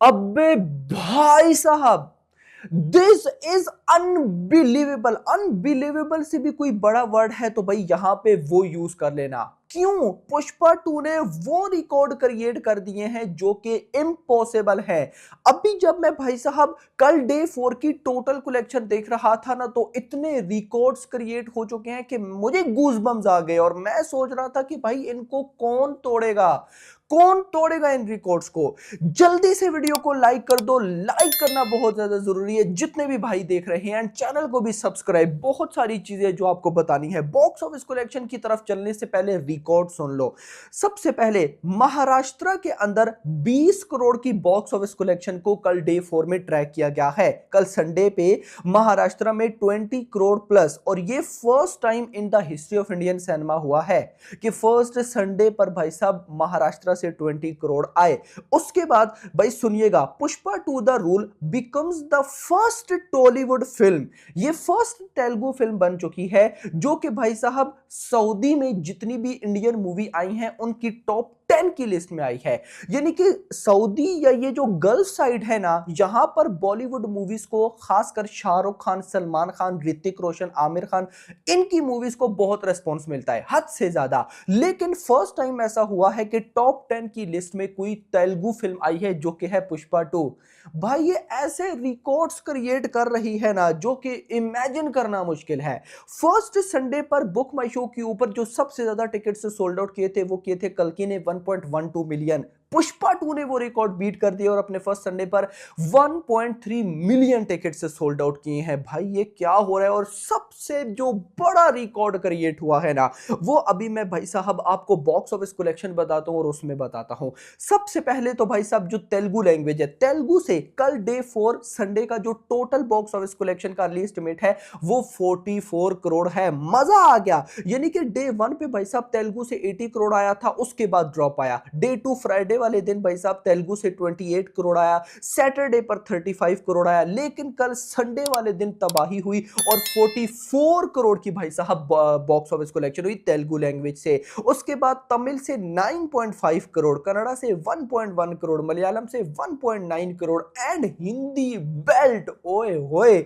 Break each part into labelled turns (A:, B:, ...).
A: अबे भाई साहब, दिस इज अनबिलीवेबल। अनबिलीवेबल से भी कोई बड़ा वर्ड है तो भाई यहां पे वो यूज कर लेना। क्यों? पुष्पा 2 ने वो रिकॉर्ड क्रिएट कर दिए हैं जो कि इम्पॉसिबल है। अभी जब मैं भाई साहब कल डे 4 की टोटल कलेक्शन देख रहा था ना, तो इतने रिकॉर्ड्स क्रिएट हो चुके हैं कि मुझे गूज बम्स आ गए और मैं सोच रहा था कि भाई इनको कौन तोड़ेगा, कौन तोड़ेगा इन रिकॉर्ड्स को। जल्दी से वीडियो को लाइक कर दो, लाइक करना बहुत ज्यादा जरूरी है जितने भी भाई देख रहे हैं, एंड चैनल को भी सब्सक्राइब। बहुत सारी चीजें जो आपको बतानी है। बॉक्स ऑफिस कलेक्शन की तरफ चलने से पहले रिकॉर्ड सुन लो। सबसे पहले महाराष्ट्र के अंदर 20 करोड़ की बॉक्स ऑफिस कलेक्शन को कल डे 4 में ट्रैक किया गया है। कल संडे पे महाराष्ट्र में 20 करोड़ प्लस, और ये first time in the history of Indian cinema हुआ है कि फर्स्ट संडे पर भाई साहब महाराष्ट्र से 20 करोड़ आए। उसके बाद भाई सुनिएगा, Pushpa 2 the rule becomes the first Tollywood film, ये फर्स्ट तेलुगु फिल्म बन चुकी है जो कि भाई साहब सऊदी में जितनी भी इंडियन मूवी आई हैं उनकी टॉप 10 की लिस्ट में आई है। यानी कि सऊदी या ये जो गल्फ साइड है ना, यहां पर बॉलीवुड मूवीज को खासकर शाहरुख खान, सलमान खान, ऋतिक रोशन, आमिर खान, इनकी मूवीज को बहुत रेस्पॉन्स मिलता है, हद से ज्यादा। लेकिन फर्स्ट टाइम ऐसा हुआ है कि टॉप 10 की लिस्ट में कोई तेलुगु फिल्म आई है जो कि है पुष्पा 2। भाई ये ऐसे रिकॉर्ड्स क्रिएट कर रही है ना जो कि इमेजिन करना मुश्किल है। फर्स्ट संडे पर बुक माई शो के ऊपर जो सबसे ज्यादा टिकट्स सोल्ड आउट किए थे वो किए थे कल्कि ने 1.12 मिलियन। पुष्पा 2 ने वो रिकॉर्ड बीट कर दिया और अपने फर्स्ट संडे पर 1.3 मिलियन टिकट से सोल्ड आउट किए हैं। भाई ये क्या हो रहा है? और सबसे जो बड़ा रिकॉर्ड क्रिएट हुआ है ना, वो अभी मैं भाई साहब आपको बॉक्स ऑफिस कलेक्शन बताता हूं और उसमें बताता हूं। सबसे पहले तो भाई साहब जो तेलुगु लैंग्वेज है, तेलुगु से कल डे 4 संडे का जो टोटल बॉक्स ऑफिस कलेक्शन का अर्ली एस्टिमेट है वो 44 करोड़ है। मजा आ गया। यानी कि डे 1 पे भाई साहब तेलुगु से 80 करोड़ आया था, उसके बाद ड्रॉप आया। डे 2 फ्राइडे वाले दिन भाई साहब तेलुगु से 28 करोड़ आया, सैटरडे पर 35 करोड़ आया, लेकिन कल संडे वाले दिन तबाही हुई और 44 करोड़ की भाई साहब बॉक्स ऑफिस कलेक्शन हुई तेलुगु लैंग्वेज से। उसके बाद तमिल से 9.5 करोड़, कन्नड़ा से 1.1 करोड़, मलयालम से 1.9 करोड़, एंड हिंदी बेल्ट ओए होए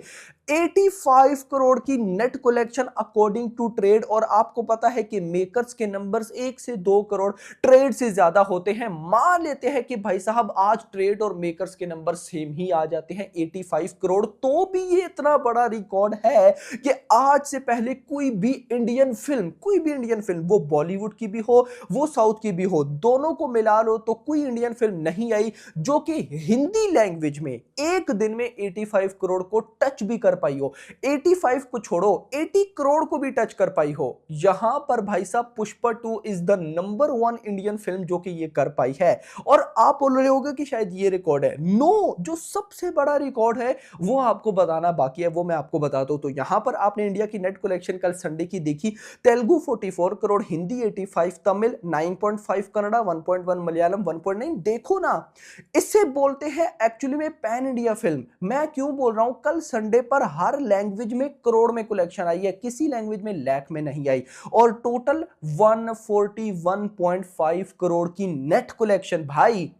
A: 85 करोड़ की net collection according to trade. और आपको पता है कि मेकर्स के नंबर्स 1 से 2 करोड़ ट्रेड से ज्यादा होते हैं। मान लेते हैं कि भाई साहब आज ट्रेड और मेकर्स के नंबर सेम ही आ जाते हैं 85 करोड़, तो भी ये इतना बड़ा रिकॉर्ड है कि आज से पहले कोई भी इंडियन फिल्म, वो बॉलीवुड की भी हो वो साउथ की भी हो, दोनों को मिला लो तो कोई इंडियन फिल्म नहीं आई जो कि हिंदी लैंग्वेज में एक दिन में 85 करोड़ को टच भी कर पाई हो। 85 को छोड़ो, 80 करोड़ को भी टच कर पाई हो। यहां पर भाई साहब Pushpa 2 is the number 1 Indian film जो कि ये कर पाई है। और आप बोल रहे होगे कि शायद ये रिकॉर्ड है। नो, जो सबसे बड़ा रिकॉर्ड है वो आपको बताना बाकी है, वो मैं आपको बताता हूं। तो यहां पर आपने इंडिया की नेट कलेक्शन कल संडे की देखी। तेलुगु 44 करोड़, हिंदी 85, तमिल 9.5, कन्नड़ा 1.1, मलयालम 1.9। देखो ना, इससे बोलते हैं एक्चुअली में पैन इंडिया फिल्म। मैं क्यों बोल रहा हूं, कल संडे पर हर लैंग्वेज में करोड़ में कलेक्शन आई है, किसी लैंग्वेज में लाख में नहीं आई। और टोटल 141.5 करोड़ की नेट कलेक्शन। भाई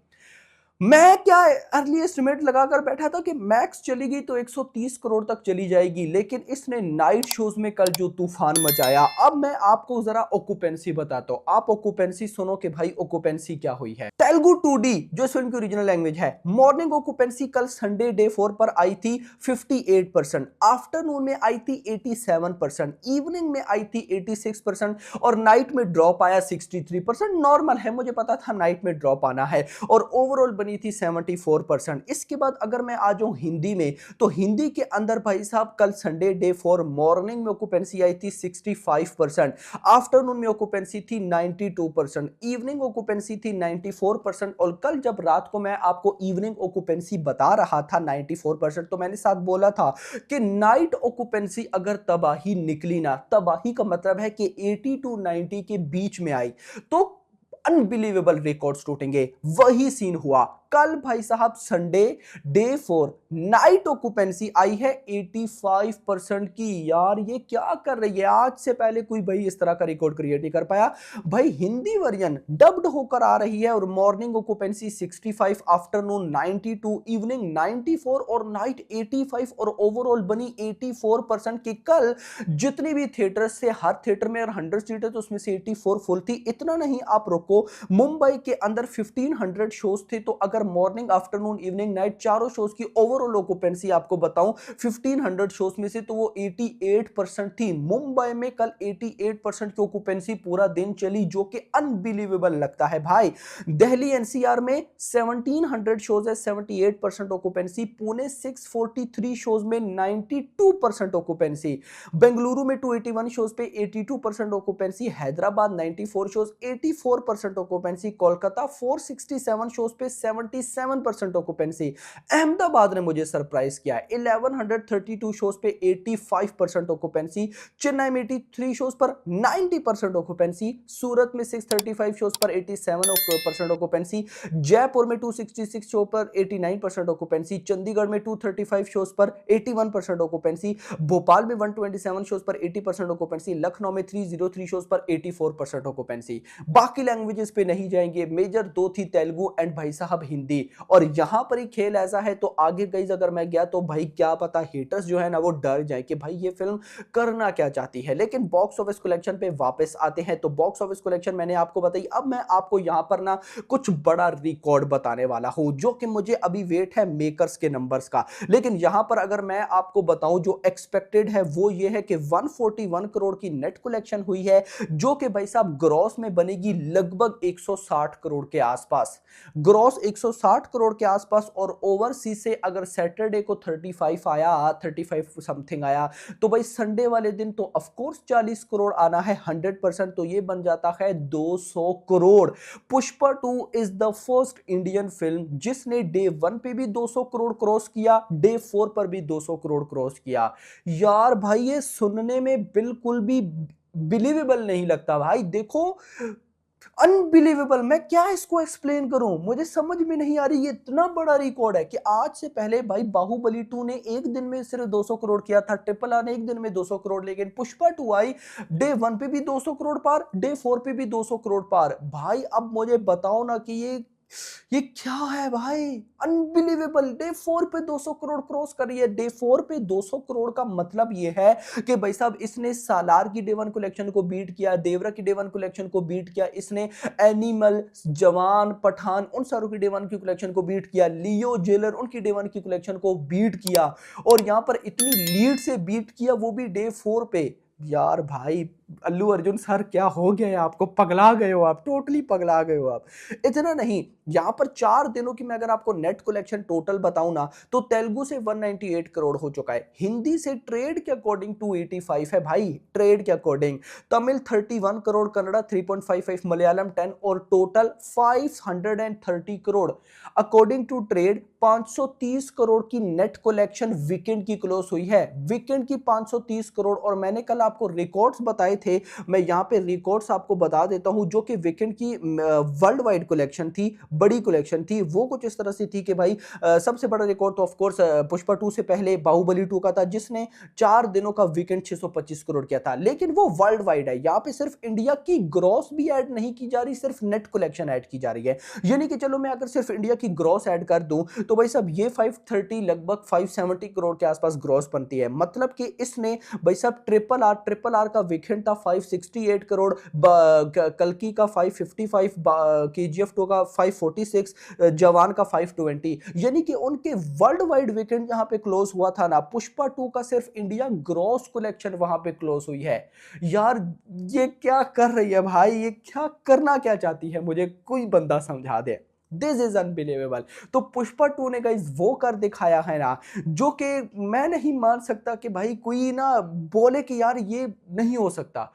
A: मैं क्या अर्ली एस्टिमेट लगाकर बैठा था कि मैक्स चली गई तो 130 करोड़ तक चली जाएगी, लेकिन इसने नाइट शोज में कल जो तूफान मचाया। अब मैं आपको जरा ऑक्यूपेंसी बताता हूं, आप ऑक्यूपेंसी सुनो कि भाई ऑक्यूपेंसी क्या हुई है। तेलुगु 2D जो इस फिल्म की ओरिजिनल लैंग्वेज है, मॉर्निंग ऑक्यूपेंसी कल संडे डे 4 पर आई थी 58%, आफ्टरनून में आई थी 87%, इवनिंग में आई थी 86%, और नाइट में ड्रॉप आया 63%। नॉर्मल है, मुझे पता था नाइट में ड्रॉप आना है। और ओवरऑल बनी थी 74%। इसके बाद अगर मैं आ जाऊं हिंदी में, तो हिंदी के अंदर भाई साहब कल संडे डे 4 मॉर्निंग में ऑक्यूपेंसी आई थी 65%, आफ्टरनून में ऑक्यूपेंसी थी 92%, इवनिंग ऑक्यूपेंसी थी 94%। और कल जब रात को मैं आपको इवनिंग ऑक्यूपेंसी बता रहा था 94%, तो मैंने साथ बोला था कि नाइट ऑक्यूपेंसी अगर तबाही निकली ना, तबाही का मतलब है कि 80 टू 90 के बीच में आई तो अनबिलीवेबल रिकॉर्ड्स टूटेंगे। वही सीन हुआ। कल भाई साहब संडे डे 4 नाइट ऑक्यूपेंसी आई है 85% की। यार ये क्या कर रही है, आज से पहले कोई भाई इस तरह का रिकॉर्ड क्रिएट नहीं कर पाया। भाई हिंदी वर्जन डब्ड होकर आ रही है और मॉर्निंग ऑक्यूपेंसी 65, आफ्टरनून 92, इवनिंग 94 और नाइट 85 और ओवरऑल बनी 84% की। कल जितनी भी थिएटर्स से हर थिएटर में 100 सीट है तो उसमें से 84 फुल थी। इतना नहीं, आप रुको, मुंबई के अंदर 1500 शोज थे, तो अगर मॉर्निंग आफ्टरनून इवनिंग नाइट चारों शोज की ओवरऑल ऑक्यूपेंसी आपको बताऊं 1500 शोज में से तो वो 88% थी। मुंबई में कल 88% की ऑक्यूपेंसी पूरा दिन चली, जो कि अनबिलीवेबल लगता है भाई। दिल्ली एनसीआर में 1700 शोज है, 78% ऑक्यूपेंसी। पुणे 643 शोज में 92% ऑक्यूपेंसी। बेंगलुरु में 281 शोज पे 82% occupancy. Hyderabad 94 shows 84% occupancy. Kolkata 467 shows पे 77% ऑक्यूपेंसी। अहमदाबाद ने मुझे सरप्राइज किया, 1132 शोज पे 85% ऑक्यूपेंसी। चेन्नई में 83 शोज पर 90% ऑक्यूपेंसी। सूरत में 635 शोज पर 87% ऑक्यूपेंसी। जयपुर में 266 शो पर 89% ऑक्यूपेंसी। चंडीगढ़ में 235 शोज पर 81% ऑक्यूपेंसी। भोपाल में 127 शोज पर 80% ऑक्यूपेंसी। लखनऊ में 303 शोज पर 84% ऑक्यूपेंसी। बाकी लैंग्वेजेस पे नहीं जाएंगे, मेजर दो थी, तेलुगु एंड भाई साहब हिंदी। और यहां पर ही खेल ऐसा है तो आगे गाइस अगर मैं गया तो भाई क्या पता हेटर्स जो है ना वो डर जाए कि भाई ये फिल्म करना क्या चाहती है। लेकिन बॉक्स ऑफिस कलेक्शन पे वापस आते हैं, तो बॉक्स ऑफिस कलेक्शन मैंने आपको बताई। अब मैं आपको यहां पर ना कुछ बड़ा रिकॉर्ड बताने वाला हूं, जो कि मुझे अभी वेट है मेकर्स के नंबर्स का। लेकिन यहां पर अगर मैं आपको बताऊं जो एक्सपेक्टेड है वो ये है कि 141 करोड़ की नेट कलेक्शन हुई है, जो कि भाई साहब ग्रॉस में बनेगी लगभग 160 करोड़ के आसपास। ग्रॉस 160 करोड़ के आसपास। और ओवरसीज से अगर सैटरडे को 35 आया, 35 समथिंग आया, तो भाई संडे वाले दिन तो ऑफ कोर्स 40 करोड़ आना है 100%, तो ये बन जाता है 200 crore. Pushpa 2 is the first Indian film जिसने डे 1 पे भी 200 करोड़ क्रॉस किया, डे 4 पर भी 200 करोड़ क्रॉस किया। यार भाई ये सुनने में बिल्कुल भी बिलीवेबल नहीं लगता भाई। देखो अनबिलीवेबल, मैं क्या इसको एक्सप्लेन करूं, मुझे समझ में नहीं आ रही। ये इतना बड़ा रिकॉर्ड है कि आज से पहले भाई बाहुबली 2 ने एक दिन में सिर्फ 200 करोड़ किया था, ट्रिपल आर ने एक दिन में 200 करोड़, लेकिन पुष्पा 2 आई डे 1 पे भी 200 करोड़ पार, डे 4 पे भी 200 करोड़ पार। भाई अब मुझे बताओ ना कि ये क्या है भाई, अनबिलीवेबल। डे 4 पे 200 करोड़ क्रॉस कर रही है। डे 4 पे 200 करोड़ का मतलब ये है कि भाई साहब इसने सालार की डे 1 कलेक्शन को बीट किया, देवरा की डे 1 कलेक्शन को बीट किया, इसने एनिमल, जवान, पठान उन सारों की डे 1 की कलेक्शन को बीट किया, लियो जेलर उनकी डे 1 की कलेक्शन को बीट किया, और यहां पर इतनी लीड से बीट किया वो भी डे 4 पे। यार भाई अल्लू अर्जुन सर क्या हो गया है आपको, पगला गए हो आप, टोटली पगला गए हो आप। इतना नहीं, यहां पर 4 दिनों की मैं अगर आपको नेट कलेक्शन टोटल बताऊं ना तो तेलुगु से 198 करोड़ हो चुका है, हिंदी से ट्रेड के अकॉर्डिंग 285 है भाई, ट्रेड के अकॉर्डिंग। तमिल 31 करोड़, कन्नड़ा 3.55, मलयालम 10 और total 530 crore. According to trade 530 crore की नेट कलेक्शन वीकेंड की क्लोज हुई है, वीकेंड की 530 करोड़। और मैंने कल आपको रिकॉर्ड्स बताए थे, मैं यहां पे रिकॉर्ड्स आपको बता देता हूं, जो कि वीकेंड की वर्ल्ड वाइड कलेक्शन थी, बड़ी कलेक्शन थी। वो कुछ इस तरह से थी कि भाई सबसे बड़ा रिकॉर्ड तो ऑफ कोर्स पुष्पा 2 से पहले बाहुबली 2 का था, जिसने 4 दिनों का वीकेंड 625 करोड़ किया था। लेकिन वो वर्ल्ड वाइड है, यहां पे सिर्फ इंडिया की ग्रॉस भी ऐड नहीं की जा रही, सिर्फ नेट कलेक्शन ऐड की जा रही है। यानी कि चलो मैं अगर सिर्फ इंडिया की ग्रॉस ऐड कर दूं तो भाई साहब ये 530 लगभग 570 करोड़ के आसपास ग्रॉस बनती है। मतलब कि इसने भाई साहब ट्रिपल आर का वीकेंड था 568 करोड़, कल्कि का 555, केजीएफ 2 का 546, जवान का 520। यानी कि उनके वर्ल्ड वाइड वीकेंड जहां पे क्लोज हुआ था ना, पुष्पा 2 का सिर्फ इंडिया ग्रॉस कलेक्शन वहां पे क्लोज हुई है। यार ये क्या कर रही है भाई, ये क्या करना क्या चाहती है, मुझे कोई बंदा समझा दे। This is unbelievable. तो पुष्पा 2 ने गाइस वो कर दिखाया है ना, जो कि मैं नहीं मान सकता कि भाई कोई ना बोले कि यार ये नहीं हो सकता।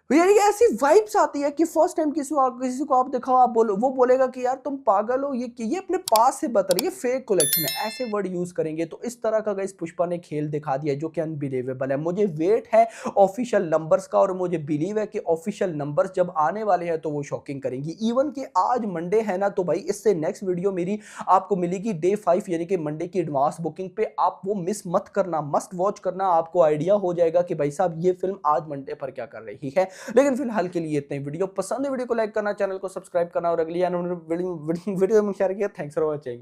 A: यानी कि ऐसी वाइब्स आती है कि फर्स्ट टाइम किसी को आप दिखाओ, आप बोलो, वो बोलेगा कि यार तुम पागल हो, ये अपने पास से बता रही है, फेक कलेक्शन है, ऐसे वर्ड यूज करेंगे। तो इस तरह का गाइस पुष्पा ने खेल दिखा दिया जो कि अनबिलीवेबल है। मुझे वेट है ऑफिशियल नंबर्स का और मुझे बिलीव है कि ऑफिशियल नंबर्स जब आने वाले हैं तो वो शॉकिंग करेंगी। इवन कि आज मंडे है ना, तो भाई इससे नेक्स्ट वीडियो मेरी आपको मिलेगी डे 5 यानी कि मंडे की एडवांस बुकिंग पे। आप वो मिस मत करना, मस्ट वॉच करना, आपको आइडिया हो जाएगा कि भाई साहब ये फिल्म आज मंडे पर क्या कर रही है। लेकिन फिलहाल के लिए इतने। वीडियो पसंद है, वीडियो को लाइक करना, चैनल को सब्सक्राइब करना और अगली वीडियो में शेयर किया। Thanks for watching.